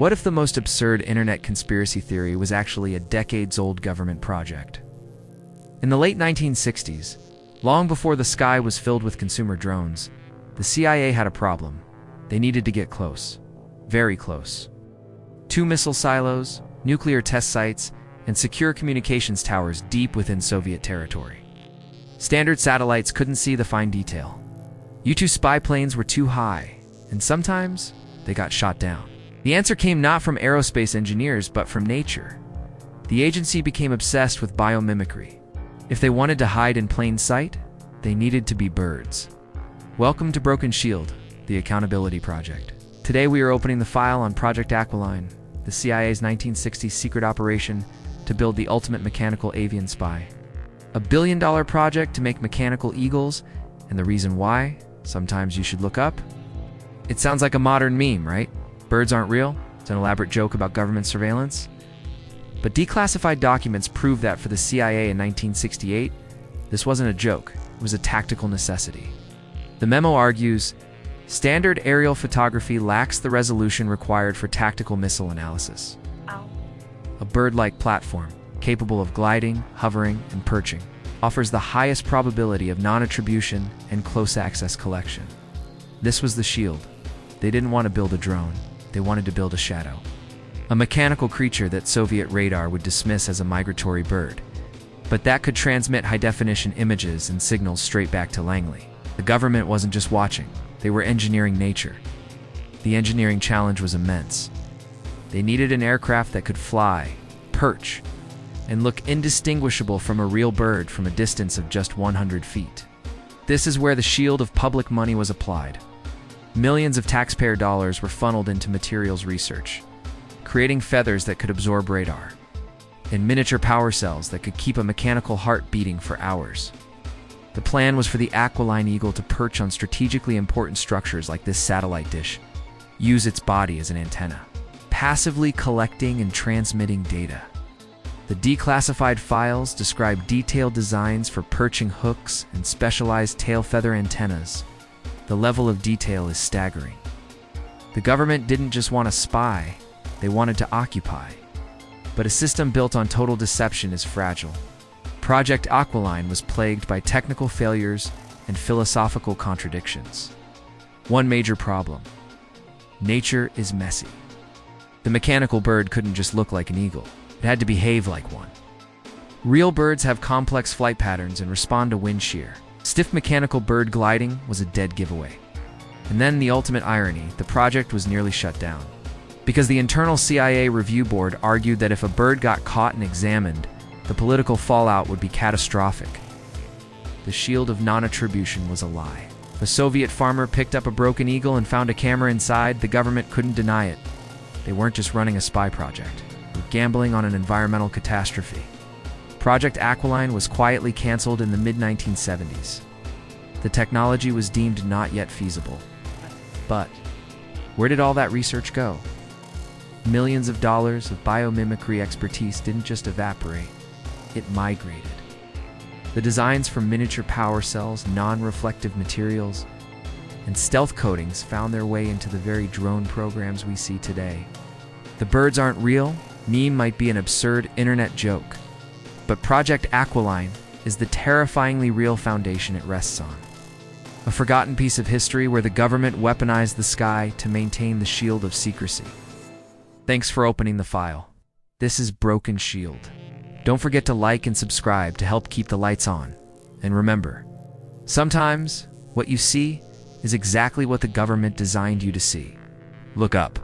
What if the most absurd internet conspiracy theory was actually a decades-old government project? In the late 1960s, long before the sky was filled with consumer drones, the CIA had a problem. They needed to get close. Very close. 2 missile silos, nuclear test sites, and secure communications towers deep within Soviet territory. Standard satellites couldn't see the fine detail. U-2 spy planes were too high, and sometimes they got shot down. The answer came not from aerospace engineers, but from nature. The agency became obsessed with biomimicry. If they wanted to hide in plain sight, they needed to be birds. Welcome to Broken Shield, the accountability project. Today we are opening the file on Project Aquiline, the CIA's 1960s secret operation to build the ultimate mechanical avian spy. $1 billion project to make mechanical eagles, and the reason why, sometimes you should look up. It sounds like a modern meme, right? Birds aren't real. It's an elaborate joke about government surveillance. But declassified documents prove that for the CIA in 1968, this wasn't a joke. It was a tactical necessity. The memo argues, standard aerial photography lacks the resolution required for tactical missile analysis. A bird-like platform, capable of gliding, hovering, and perching, offers the highest probability of non-attribution and close access collection. This was the shield. They didn't want to build a drone. They wanted to build a shadow. A mechanical creature that Soviet radar would dismiss as a migratory bird, but that could transmit high-definition images and signals straight back to Langley. The government wasn't just watching. They were engineering nature. The engineering challenge was immense. They needed an aircraft that could fly, perch, and look indistinguishable from a real bird from a distance of just 100 feet. This is where the shield of public money was applied. Millions of taxpayer dollars were funneled into materials research, creating feathers that could absorb radar, and miniature power cells that could keep a mechanical heart beating for hours. The plan was for the Aquiline eagle to perch on strategically important structures like this satellite dish, use its body as an antenna, passively collecting and transmitting data. The declassified files describe detailed designs for perching hooks and specialized tail feather antennas. The level of detail is staggering. The government didn't just want to spy, they wanted to occupy. But a system built on total deception is fragile. Project Aquiline was plagued by technical failures and philosophical contradictions. One major problem: nature is messy. The mechanical bird couldn't just look like an eagle. It had to behave like one. Real birds have complex flight patterns and respond to wind shear. Stiff mechanical bird gliding was a dead giveaway. And then the ultimate irony, the project was nearly shut down. Because the internal CIA review board argued that if a bird got caught and examined, the political fallout would be catastrophic. The shield of non-attribution was a lie. If a Soviet farmer picked up a broken eagle and found a camera inside, the government couldn't deny it. They weren't just running a spy project. They were gambling on an environmental catastrophe. Project Aquiline was quietly canceled in the mid-1970s. The technology was deemed not yet feasible. But where did all that research go? Millions of dollars of biomimicry expertise didn't just evaporate, it migrated. The designs for miniature power cells, non-reflective materials, and stealth coatings found their way into the very drone programs we see today. The birds aren't real. Meme might be an absurd internet joke. But Project Aquiline is the terrifyingly real foundation it rests on. A forgotten piece of history where the government weaponized the sky to maintain the shield of secrecy. Thanks for opening the file. This is Broken Shield. Don't forget to like and subscribe to help keep the lights on. And remember, sometimes what you see is exactly what the government designed you to see. Look up.